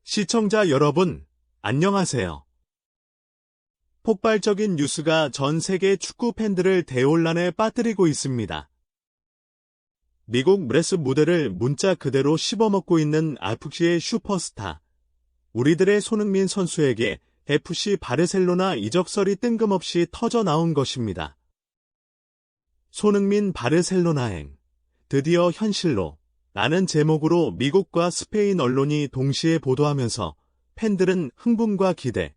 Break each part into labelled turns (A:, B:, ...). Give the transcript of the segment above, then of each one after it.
A: 시청자 여러분, 안녕하세요. 폭발적인 뉴스가 전 세계 축구 팬들을 대혼란에 빠뜨리고 있습니다. 미국 브레스 무대를 문자 그대로 씹어먹고 있는 FC의 슈퍼스타, 우리들의 손흥민 선수에게 FC 바르셀로나 이적설이 뜬금없이 터져 나온 것입니다. 손흥민 바르셀로나행, 드디어 현실로 라는 제목으로 미국과 스페인 언론이 동시에 보도하면서 팬들은 흥분과 기대,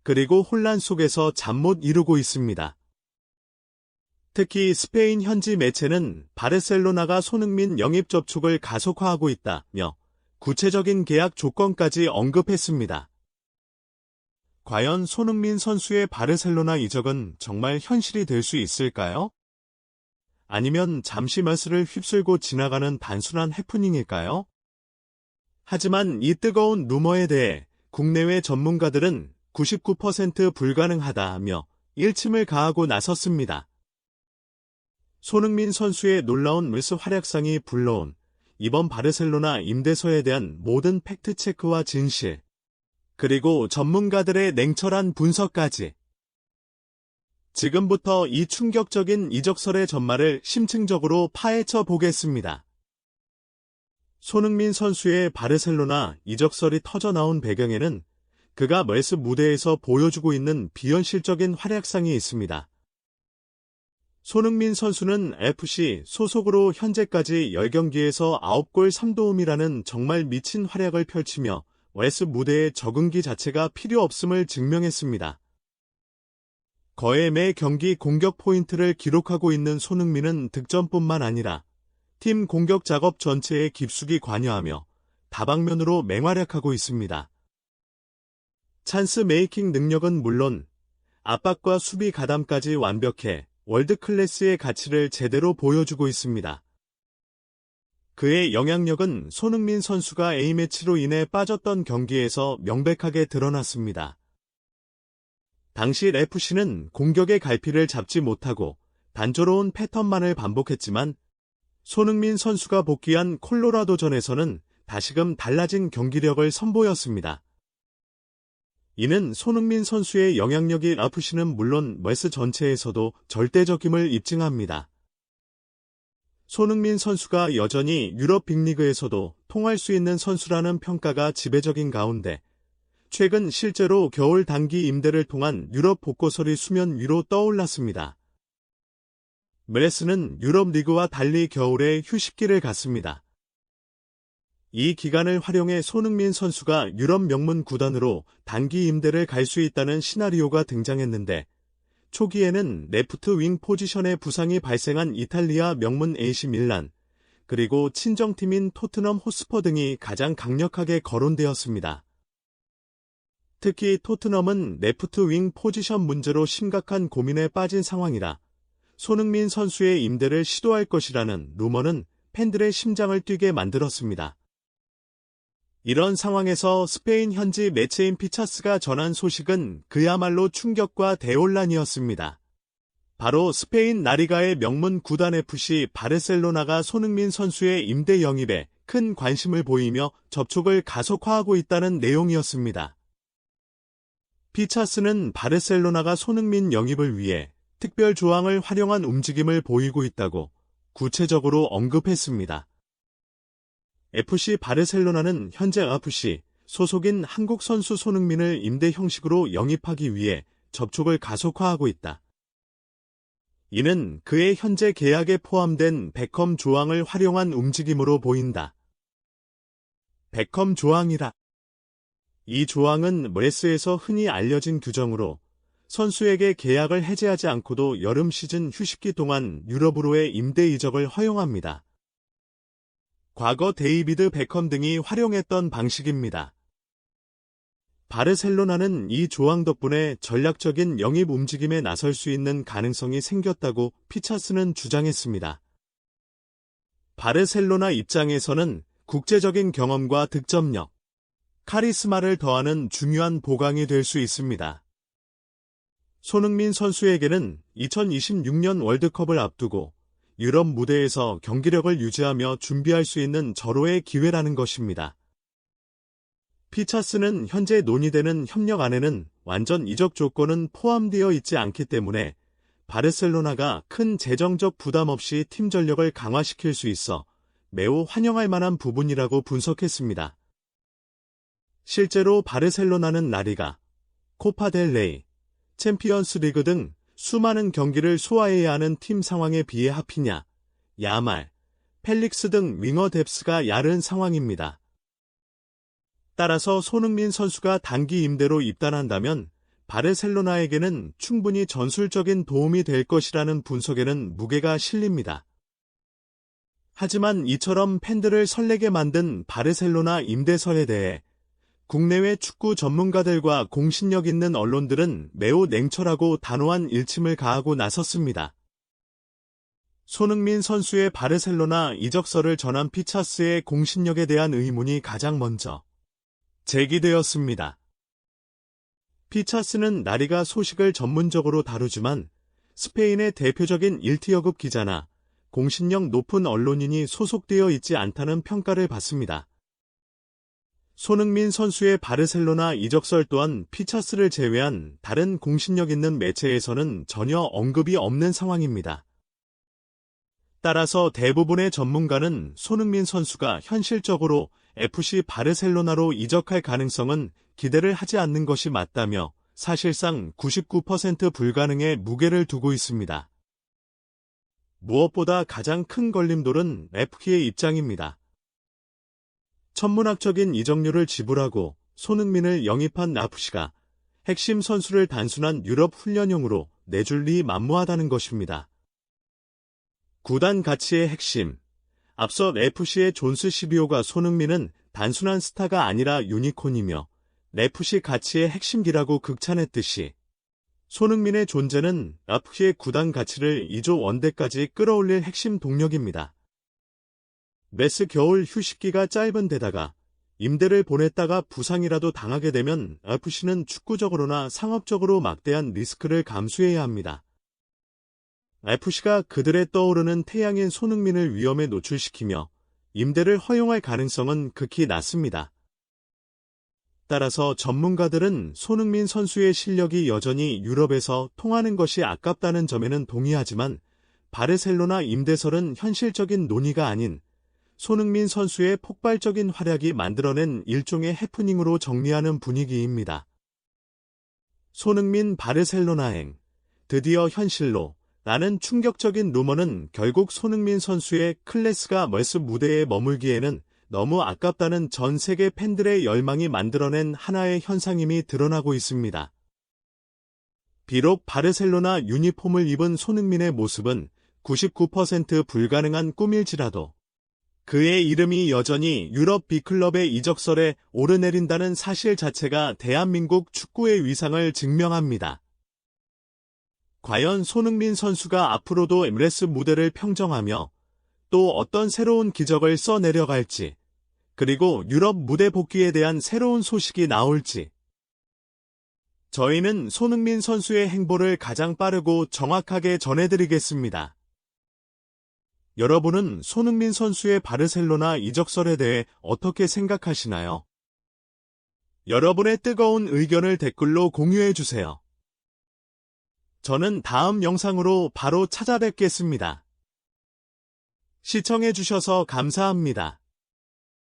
A: 그리고 혼란 속에서 잠 못 이루고 있습니다. 특히 스페인 현지 매체는 바르셀로나가 손흥민 영입 접촉을 가속화하고 있다며 구체적인 계약 조건까지 언급했습니다. 과연 손흥민 선수의 바르셀로나 이적은 정말 현실이 될 수 있을까요? 아니면 잠시 매수를 휩쓸고 지나가는 단순한 해프닝일까요? 하지만 이 뜨거운 루머에 대해 국내외 전문가들은 99% 불가능하다며 일침을 가하고 나섰습니다. 손흥민 선수의 놀라운 물스 활약상이 불러온 이번 바르셀로나 임대서에 대한 모든 팩트체크와 진실, 그리고 전문가들의 냉철한 분석까지 지금부터 이 충격적인 이적설의 전말을 심층적으로 파헤쳐 보겠습니다. 손흥민 선수의 바르셀로나 이적설이 터져 나온 배경에는 그가 멜스 무대에서 보여주고 있는 비현실적인 활약상이 있습니다. 손흥민 선수는 FC 소속으로 현재까지 10경기에서 9골 3도움이라는 정말 미친 활약을 펼치며 멜스 무대의 적응기 자체가 필요 없음을 증명했습니다. 거의 매 경기 공격 포인트를 기록하고 있는 손흥민은 득점뿐만 아니라 팀 공격 작업 전체에 깊숙이 관여하며 다방면으로 맹활약하고 있습니다. 찬스 메이킹 능력은 물론 압박과 수비 가담까지 완벽해 월드클래스의 가치를 제대로 보여주고 있습니다. 그의 영향력은 손흥민 선수가 A매치로 인해 빠졌던 경기에서 명백하게 드러났습니다. 당시 FC는 공격의 갈피를 잡지 못하고 단조로운 패턴만을 반복했지만 손흥민 선수가 복귀한 콜로라도전에서는 다시금 달라진 경기력을 선보였습니다. 이는 손흥민 선수의 영향력이 FC는 물론 멜스 전체에서도 절대적임을 입증합니다. 손흥민 선수가 여전히 유럽 빅리그에서도 통할 수 있는 선수라는 평가가 지배적인 가운데 최근 실제로 겨울 단기 임대를 통한 유럽 복고설이 수면 위로 떠올랐습니다. 멜스는 유럽 리그와 달리 겨울에 휴식기를 갖습니다. 이 기간을 활용해 손흥민 선수가 유럽 명문 구단으로 단기 임대를 갈 수 있다는 시나리오가 등장했는데 초기에는 레프트 윙 포지션에 부상이 발생한 이탈리아 명문 AC 밀란, 그리고 친정팀인 토트넘 호스퍼 등이 가장 강력하게 거론되었습니다. 특히 토트넘은 레프트 윙 포지션 문제로 심각한 고민에 빠진 상황이라 손흥민 선수의 임대를 시도할 것이라는 루머는 팬들의 심장을 뛰게 만들었습니다. 이런 상황에서 스페인 현지 매체인 피차스가 전한 소식은 그야말로 충격과 대혼란이었습니다. 바로 스페인 라리가의 명문 구단 FC 바르셀로나가 손흥민 선수의 임대 영입에 큰 관심을 보이며 접촉을 가속화하고 있다는 내용이었습니다. 피차스는 바르셀로나가 손흥민 영입을 위해 특별 조항을 활용한 움직임을 보이고 있다고 구체적으로 언급했습니다. FC 바르셀로나는 현재 FC 소속인 한국 선수 손흥민을 임대 형식으로 영입하기 위해 접촉을 가속화하고 있다. 이는 그의 현재 계약에 포함된 베컴 조항을 활용한 움직임으로 보인다. 베컴 조항이라. 이 조항은 멜스에서 흔히 알려진 규정으로 선수에게 계약을 해지하지 않고도 여름 시즌 휴식기 동안 유럽으로의 임대 이적을 허용합니다. 과거 데이비드 베컴 등이 활용했던 방식입니다. 바르셀로나는 이 조항 덕분에 전략적인 영입 움직임에 나설 수 있는 가능성이 생겼다고 피차스는 주장했습니다. 바르셀로나 입장에서는 국제적인 경험과 득점력, 카리스마를 더하는 중요한 보강이 될 수 있습니다. 손흥민 선수에게는 2026년 월드컵을 앞두고 유럽 무대에서 경기력을 유지하며 준비할 수 있는 절호의 기회라는 것입니다. 피차스는 현재 논의되는 협력안에는 완전 이적 조건은 포함되어 있지 않기 때문에 바르셀로나가 큰 재정적 부담 없이 팀 전력을 강화시킬 수 있어 매우 환영할 만한 부분이라고 분석했습니다. 실제로 바르셀로나는 라리가, 코파 델 레이, 챔피언스 리그 등 수많은 경기를 소화해야 하는 팀 상황에 비해 하피냐, 야말, 펠릭스 등 윙어 뎁스가 얕은 상황입니다. 따라서 손흥민 선수가 단기 임대로 입단한다면 바르셀로나에게는 충분히 전술적인 도움이 될 것이라는 분석에는 무게가 실립니다. 하지만 이처럼 팬들을 설레게 만든 바르셀로나 임대설에 대해 국내외 축구 전문가들과 공신력 있는 언론들은 매우 냉철하고 단호한 일침을 가하고 나섰습니다. 손흥민 선수의 바르셀로나 이적설을 전한 피차스의 공신력에 대한 의문이 가장 먼저 제기되었습니다. 피차스는 라리가 소식을 전문적으로 다루지만 스페인의 대표적인 1티어급 기자나 공신력 높은 언론인이 소속되어 있지 않다는 평가를 받습니다. 손흥민 선수의 바르셀로나 이적설 또한 피차스를 제외한 다른 공신력 있는 매체에서는 전혀 언급이 없는 상황입니다. 따라서 대부분의 전문가는 손흥민 선수가 현실적으로 FC 바르셀로나로 이적할 가능성은 기대를 하지 않는 것이 맞다며 사실상 99% 불가능에 무게를 두고 있습니다. 무엇보다 가장 큰 걸림돌은 FK의 입장입니다. 천문학적인 이적료를 지불하고 손흥민을 영입한 FC가 핵심 선수를 단순한 유럽 훈련용으로 내줄 리 만무하다는 것입니다. 구단 가치의 핵심. 앞서 FC의 존스 시비오가 손흥민은 단순한 스타가 아니라 유니콘이며 FC 가치의 핵심기라고 극찬했듯이 손흥민의 존재는 FC의 구단 가치를 2조 원대까지 끌어올릴 핵심 동력입니다. 메스 겨울 휴식기가 짧은 데다가 임대를 보냈다가 부상이라도 당하게 되면 FC는 축구적으로나 상업적으로 막대한 리스크를 감수해야 합니다. FC가 그들의 떠오르는 태양인 손흥민을 위험에 노출시키며 임대를 허용할 가능성은 극히 낮습니다. 따라서 전문가들은 손흥민 선수의 실력이 여전히 유럽에서 통하는 것이 아깝다는 점에는 동의하지만 바르셀로나 임대설은 현실적인 논의가 아닌 손흥민 선수의 폭발적인 활약이 만들어낸 일종의 해프닝으로 정리하는 분위기입니다. 손흥민 바르셀로나행, 드디어 현실로 라는 충격적인 루머는 결국 손흥민 선수의 클래스가 멀스 무대에 머물기에는 너무 아깝다는 전 세계 팬들의 열망이 만들어낸 하나의 현상임이 드러나고 있습니다. 비록 바르셀로나 유니폼을 입은 손흥민의 모습은 99% 불가능한 꿈일지라도 그의 이름이 여전히 유럽 B클럽의 이적설에 오르내린다는 사실 자체가 대한민국 축구의 위상을 증명합니다. 과연 손흥민 선수가 앞으로도 MLS 무대를 평정하며 또 어떤 새로운 기적을 써내려갈지, 그리고 유럽 무대 복귀에 대한 새로운 소식이 나올지. 저희는 손흥민 선수의 행보를 가장 빠르고 정확하게 전해드리겠습니다. 여러분은 손흥민 선수의 바르셀로나 이적설에 대해 어떻게 생각하시나요? 여러분의 뜨거운 의견을 댓글로 공유해주세요. 저는 다음 영상으로 바로 찾아뵙겠습니다. 시청해주셔서 감사합니다.